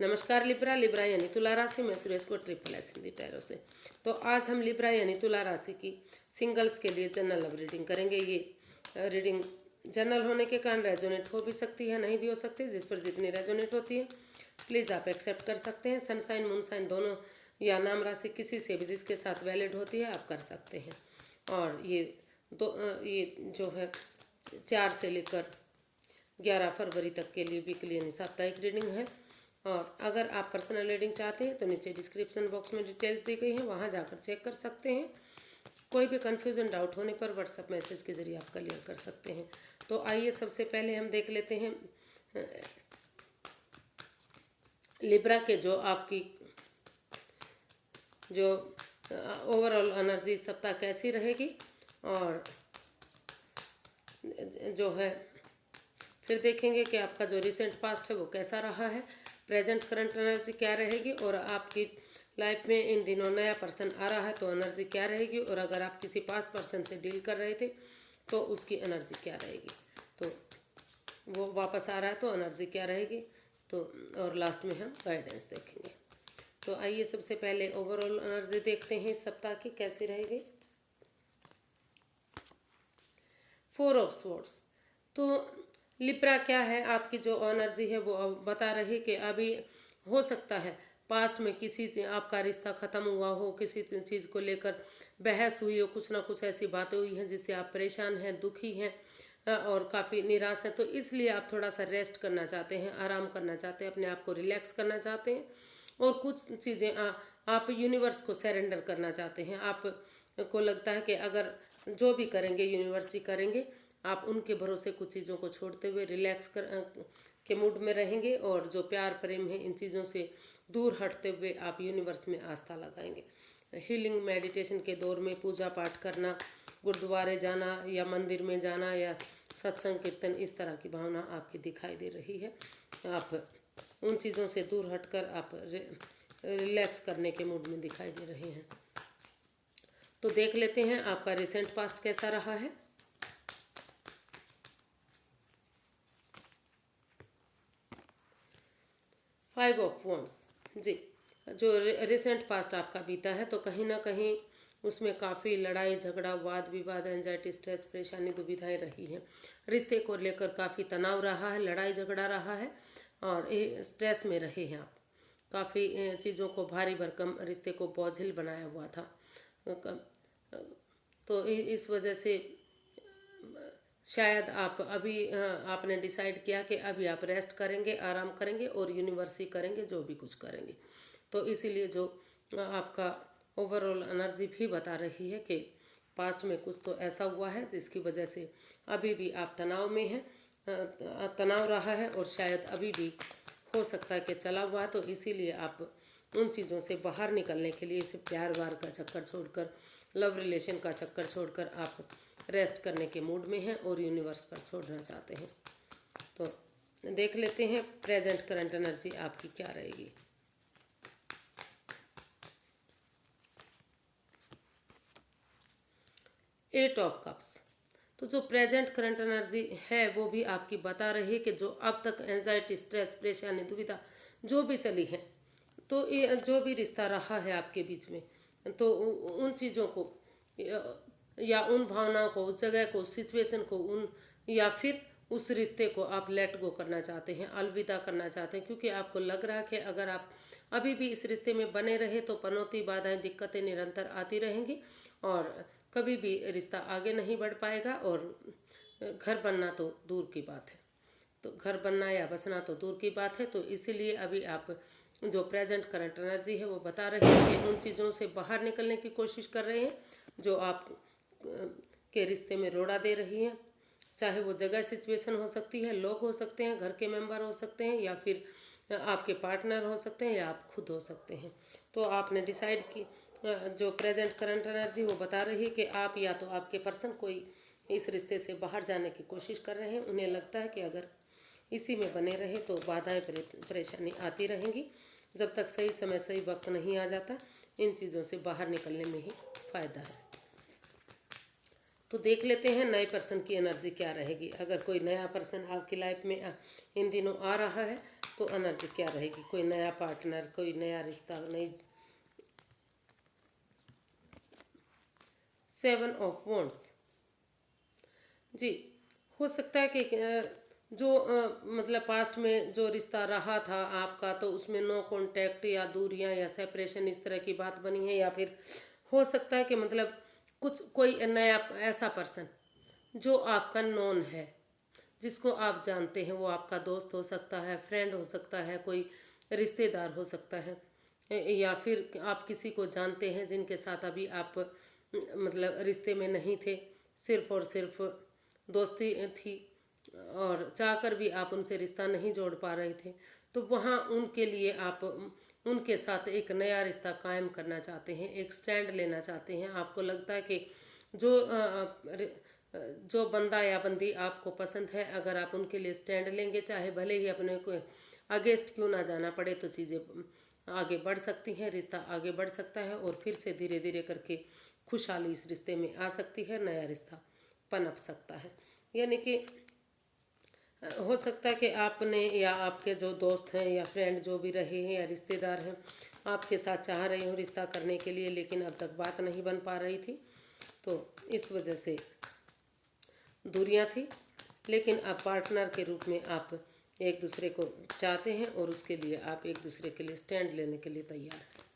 नमस्कार Libra Libra यानी तुला राशि में सुरेश को ट्रिपल एस हिंदी टैरो से। तो आज हम लिब्रा यानी तुला राशि की सिंगल्स के लिए जनरल लव रीडिंग करेंगे। ये रीडिंग जनरल होने के कारण रेजोनेट हो भी सकती है, नहीं भी हो सकती। जिस पर जितनी रेजोनेट होती है प्लीज़ आप एक्सेप्ट कर सकते हैं। सनसाइन मूनसाइन दोनों या नाम राशि किसी से भी जिसके साथ वैलिड होती है आप कर सकते हैं। और ये जो है 4 से लेकर 11 फरवरी तक के लिए वीकली यानी साप्ताहिक रीडिंग है। और अगर आप पर्सनल रीडिंग चाहते हैं तो नीचे डिस्क्रिप्शन बॉक्स में डिटेल्स दी गई हैं, वहाँ जाकर चेक कर सकते हैं। कोई भी कन्फ्यूज़न डाउट होने पर व्हाट्सएप मैसेज के ज़रिए आप क्लियर कर सकते हैं। तो आइए सबसे पहले हम देख लेते हैं लिब्रा के जो आपकी जो ओवरऑल एनर्जी सप्ताह कैसी रहेगी, और जो है फिर देखेंगे कि आपका जो रिसेंट पास्ट है वो कैसा रहा है, प्रेजेंट करंट एनर्जी क्या रहेगी, और आपकी लाइफ में इन दिनों नया पर्सन आ रहा है तो एनर्जी क्या रहेगी, और अगर आप किसी पास्ट पर्सन से डील कर रहे थे तो उसकी एनर्जी क्या रहेगी, तो वो वापस आ रहा है तो एनर्जी क्या रहेगी। तो और लास्ट में हम गाइडेंस देखेंगे। तो आइए सबसे पहले ओवरऑल एनर्जी देखते हैं इस सप्ताह की कैसी रहेगी। 4 ऑफ स्वॉर्ड्स। तो लिब्रा क्या है, आपकी जो एनर्जी है वो अब बता रही कि अभी हो सकता है पास्ट में किसी आपका रिश्ता ख़त्म हुआ हो, किसी चीज़ को लेकर बहस हुई हो, कुछ ना कुछ ऐसी बातें हुई हैं जिससे आप परेशान हैं, दुखी हैं और काफ़ी निराश हैं। तो इसलिए आप थोड़ा सा रेस्ट करना चाहते हैं, आराम करना चाहते हैं, अपने आप को रिलैक्स करना चाहते हैं, और कुछ चीज़ें आप यूनिवर्स को सरेंडर करना चाहते हैं। आप को लगता है कि अगर जो भी करेंगे यूनिवर्स ही करेंगे, आप उनके भरोसे कुछ चीज़ों को छोड़ते हुए रिलैक्स के मूड में रहेंगे, और जो प्यार प्रेम है इन चीज़ों से दूर हटते हुए आप यूनिवर्स में आस्था लगाएंगे। हीलिंग मेडिटेशन के दौर में पूजा पाठ करना, गुरुद्वारे जाना या मंदिर में जाना या सत्संग कीर्तन, इस तरह की भावना आपकी दिखाई दे रही है। आप उन चीज़ों से दूर हटकर आप रिलैक्स करने के मूड में दिखाई दे रहे हैं। तो देख लेते हैं आपका रिसेंट पास्ट कैसा रहा है। फाइव ऑफ वॉन्ड्स जी, जो रिसेंट पास्ट आपका बीता है तो कहीं ना कहीं उसमें काफ़ी लड़ाई झगड़ा, वाद विवाद, एंजाइटी, स्ट्रेस, परेशानी, दुविधाएं रही हैं। रिश्ते को लेकर काफ़ी तनाव रहा है, लड़ाई झगड़ा रहा है, और स्ट्रेस में रहे हैं आप। काफ़ी चीज़ों को भारी भरकम रिश्ते को बोझिल बनाया हुआ था। तो इस वजह से शायद आप अभी आपने डिसाइड किया कि अभी आप रेस्ट करेंगे, आराम करेंगे और यूनिवर्स ही करेंगे जो भी कुछ करेंगे। तो इसीलिए जो आपका ओवरऑल एनर्जी भी बता रही है कि पास्ट में कुछ तो ऐसा हुआ है जिसकी वजह से अभी भी आप तनाव में हैं, तनाव रहा है, और शायद अभी भी हो सकता है कि चला हुआ है। तो इसीलिए आप उन चीज़ों से बाहर निकलने के लिए इसे प्यार वार का चक्कर छोड़कर, लव रिलेशन का चक्कर छोड़कर आप रेस्ट करने के मूड में हैं और यूनिवर्स पर छोड़ना चाहते हैं। तो देख लेते हैं प्रेजेंट करंट एनर्जी आपकी क्या रहेगी। Eight of cups. तो जो प्रेजेंट करंट एनर्जी है वो भी आपकी बता रही है कि जो अब तक एंजाइटी, स्ट्रेस, परेशानी, दुविधा जो भी चली है, तो ये जो भी रिश्ता रहा है आपके बीच में, तो उन चीज़ों को या उन भावनाओं को, उस जगह को, उस सिचुएशन को, उन या फिर उस रिश्ते को आप लेट गो करना चाहते हैं, अलविदा करना चाहते हैं, क्योंकि आपको लग रहा है कि अगर आप अभी भी इस रिश्ते में बने रहे तो पनौती, बाधाएं, दिक्कतें निरंतर आती रहेंगी और कभी भी रिश्ता आगे नहीं बढ़ पाएगा, और घर बनना तो दूर की बात है। तो घर बनना या बसना तो दूर की बात है। तो इसीलिए अभी आप जो प्रेजेंट करंट एनर्जी है वो बता रही है कि उन चीज़ों से बाहर निकलने की कोशिश कर रहे हैं जो आप के रिश्ते में रोड़ा दे रही हैं। चाहे वो जगह सिचुएशन हो सकती है, लोग हो सकते हैं, घर के मेंबर हो सकते हैं, या फिर आपके पार्टनर हो सकते हैं, या आप खुद हो सकते हैं। तो आपने डिसाइड की, जो प्रेजेंट करंट एनर्जी वो बता रही है कि आप या तो आपके पर्सन कोई इस रिश्ते से बाहर जाने की कोशिश कर रहे हैं। उन्हें लगता है कि अगर इसी में बने रहे तो बाधाएं, परेशानी आती रहेंगी। जब तक सही समय, सही वक्त नहीं आ जाता, इन चीज़ों से बाहर निकलने में ही फ़ायदा है। तो देख लेते हैं नए पर्सन की एनर्जी क्या रहेगी। अगर कोई नया पर्सन आपकी लाइफ में इन दिनों आ रहा है तो एनर्जी क्या रहेगी, कोई नया पार्टनर, कोई नया रिश्ता, नई। 7 ऑफ वॉन्ड्स। जी, हो सकता है कि जो मतलब पास्ट में जो रिश्ता रहा था आपका, तो उसमें नो कांटेक्ट या दूरियां या सेपरेशन इस तरह की बात बनी है, या फिर हो सकता है कि मतलब कुछ कोई नया ऐसा पर्सन जो आपका नोन है, जिसको आप जानते हैं, वो आपका दोस्त हो सकता है, फ्रेंड हो सकता है, कोई रिश्तेदार हो सकता है, या फिर आप किसी को जानते हैं जिनके साथ अभी आप मतलब रिश्ते में नहीं थे, सिर्फ और सिर्फ दोस्ती थी, और चाहकर भी आप उनसे रिश्ता नहीं जोड़ पा रहे थे। तो वहाँ उनके लिए आप उनके साथ एक नया रिश्ता कायम करना चाहते हैं, एक स्टैंड लेना चाहते हैं। आपको लगता है कि जो जो बंदा या बंदी आपको पसंद है, अगर आप उनके लिए स्टैंड लेंगे, चाहे भले ही अपने को अगेंस्ट क्यों ना जाना पड़े, तो चीज़ें आगे बढ़ सकती हैं, रिश्ता आगे बढ़ सकता है, और फिर से धीरे धीरे करके खुशहाली इस रिश्ते में आ सकती है, नया रिश्ता पनप सकता है। यानी कि हो सकता है कि आपने या आपके जो दोस्त हैं या फ्रेंड जो भी रहे हैं या रिश्तेदार हैं, आपके साथ चाह रहे हो रिश्ता करने के लिए, लेकिन अब तक बात नहीं बन पा रही थी, तो इस वजह से दूरियां थी। लेकिन अब पार्टनर के रूप में आप एक दूसरे को चाहते हैं, और उसके लिए आप एक दूसरे के लिए स्टैंड लेने के लिए तैयार हैं।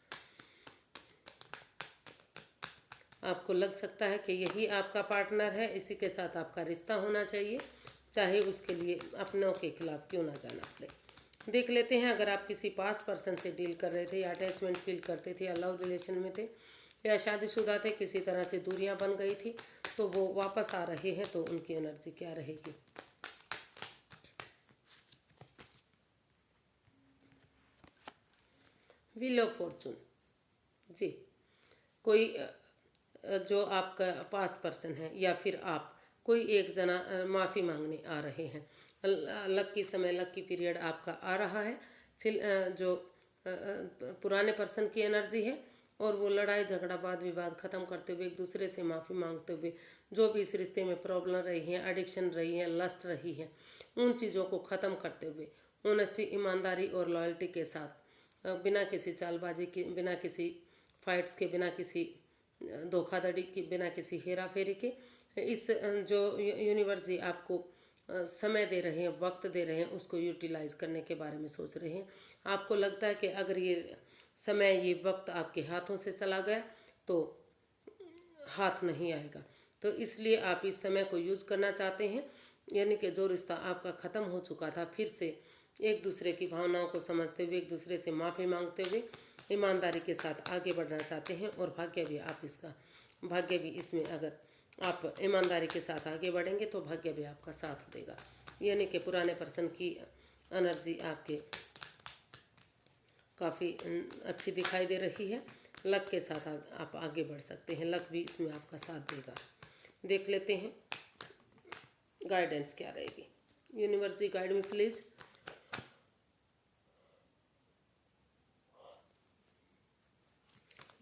आपको लग सकता है कि यही आपका पार्टनर है, इसी के साथ आपका रिश्ता होना चाहिए, चाहे उसके लिए अपनों के खिलाफ क्यों ना जाना पड़े। देख लेते हैं, अगर आप किसी पास्ट पर्सन से डील कर रहे थे, या अटैचमेंट फील करते थे, या लव रिलेशन में थे, या शादीशुदा थे, किसी तरह से दूरियां बन गई थी, तो वो वापस आ रहे हैं, तो उनकी एनर्जी क्या रहेगी। Wheel of Fortune. जी, कोई जो आपका पास्ट पर्सन है, या फिर आप कोई एक जना माफ़ी मांगने आ रहे हैं। लकी समय, लकी पीरियड आपका आ रहा है। फिर जो पुराने पर्सन की एनर्जी है, और वो लड़ाई झगड़ा वाद विवाद ख़त्म करते हुए, एक दूसरे से माफ़ी मांगते हुए, जो भी इस रिश्ते में प्रॉब्लम रही है, एडिक्शन रही है, लस्ट रही है, उन चीज़ों को ख़त्म करते हुए ऑनेस्टी, ईमानदारी और लॉयल्टी के साथ, बिना किसी चालबाजी के, बिना किसी फाइट्स के, बिना किसी धोखाधड़ी के, बिना किसी हेरा फेरी के, इस जो यूनिवर्स जी आपको समय दे रहे हैं, वक्त दे रहे हैं, उसको यूटिलाइज करने के बारे में सोच रहे हैं। आपको लगता है कि अगर ये समय, ये वक्त आपके हाथों से चला गया, तो हाथ नहीं आएगा, तो इसलिए आप इस समय को यूज करना चाहते हैं। यानी कि जो रिश्ता आपका ख़त्म हो चुका था, फिर से एक दूसरे की भावनाओं को समझते हुए, एक दूसरे से माफ़ी मांगते हुए, ईमानदारी के साथ आगे बढ़ना चाहते हैं। और भाग्य भी इसमें, अगर आप ईमानदारी के साथ आगे बढ़ेंगे, तो भाग्य भी आपका साथ देगा। यानी कि पुराने पर्सन की एनर्जी आपके काफ़ी अच्छी दिखाई दे रही है। लक के साथ आप आगे बढ़ सकते हैं, लक भी इसमें आपका साथ देगा। देख लेते हैं गाइडेंस क्या रहेगी। Universe ji guide me please.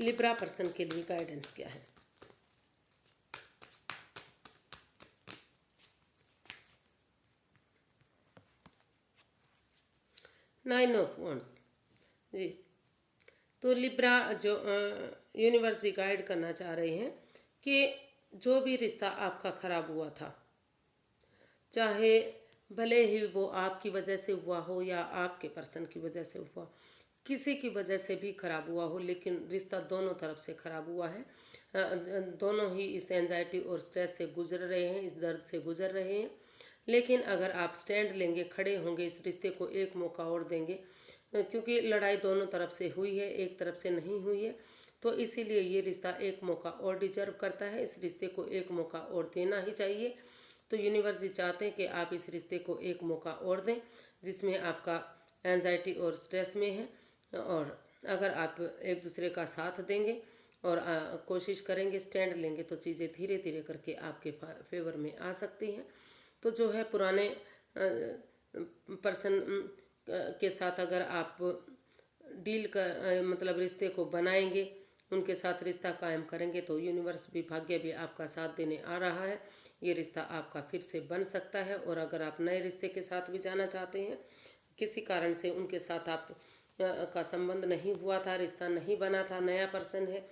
Libra person के लिए गाइडेंस क्या है। Nine of wands. जी, तो लिब्रा जो यूनिवर्स जी गाइड करना चाह रहे हैं कि जो भी रिश्ता आपका ख़राब हुआ था, चाहे भले ही वो आपकी वजह से हुआ हो या आपके पर्सन की वजह से हुआ, किसी की वजह से भी खराब हुआ हो, लेकिन रिश्ता दोनों तरफ से खराब हुआ है। दोनों ही इस एंजाइटी और स्ट्रेस से गुजर रहे हैं, इस दर्द से गुजर रहे हैं। लेकिन अगर आप स्टैंड लेंगे, खड़े होंगे, इस रिश्ते को एक मौका और देंगे, क्योंकि लड़ाई दोनों तरफ से हुई है, एक तरफ से नहीं हुई है, तो इसीलिए ये रिश्ता एक मौका और डिजर्व करता है। इस रिश्ते को एक मौका और देना ही चाहिए। तो यूनिवर्स जी चाहते हैं कि आप इस रिश्ते को एक मौका और दें, जिसमें आपका एंजाइटी और स्ट्रेस में है, और अगर आप एक दूसरे का साथ देंगे और कोशिश करेंगे, स्टैंड लेंगे, तो चीज़ें धीरे धीरे करके आपके फेवर में आ सकती हैं। तो जो है पुराने पर्सन के साथ अगर आप डील कर मतलब रिश्ते को बनाएंगे, उनके साथ रिश्ता कायम करेंगे, तो यूनिवर्स भी, भाग्य भी आपका साथ देने आ रहा है। ये रिश्ता आपका फिर से बन सकता है। और अगर आप नए रिश्ते के साथ भी जाना चाहते हैं, किसी कारण से उनके साथ आप का संबंध नहीं हुआ था, रिश्ता नहीं बना था, नया पर्सन है,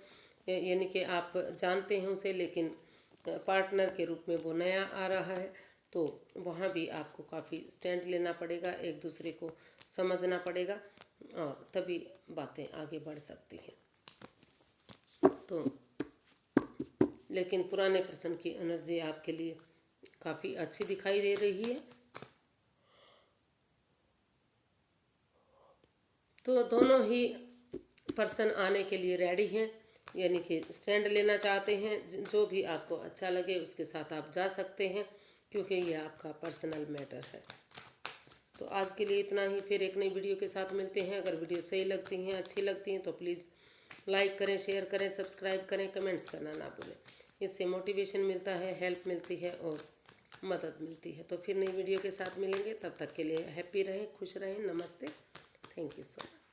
यानी कि आप जानते हैं उसे लेकिन पार्टनर के रूप में वो नया आ रहा है, तो वहाँ भी आपको काफ़ी स्टैंड लेना पड़ेगा, एक दूसरे को समझना पड़ेगा और तभी बातें आगे बढ़ सकती हैं। तो लेकिन पुराने पर्सन की एनर्जी आपके लिए काफ़ी अच्छी दिखाई दे रही है। तो दोनों ही पर्सन आने के लिए रेडी हैं, यानी कि स्टैंड लेना चाहते हैं। जो भी आपको अच्छा लगे उसके साथ आप जा सकते हैं, क्योंकि ये आपका पर्सनल मैटर है। तो आज के लिए इतना ही, फिर एक नई वीडियो के साथ मिलते हैं। अगर वीडियो सही लगती हैं, अच्छी लगती हैं तो प्लीज़ लाइक करें, शेयर करें, सब्सक्राइब करें, कमेंट्स करना ना भूलें। इससे मोटिवेशन मिलता है, हेल्प मिलती है और मदद मिलती है। तो फिर नई वीडियो के साथ मिलेंगे, तब तक के लिए हैप्पी रहें, खुश रहें। नमस्ते, थैंक यू सो मच।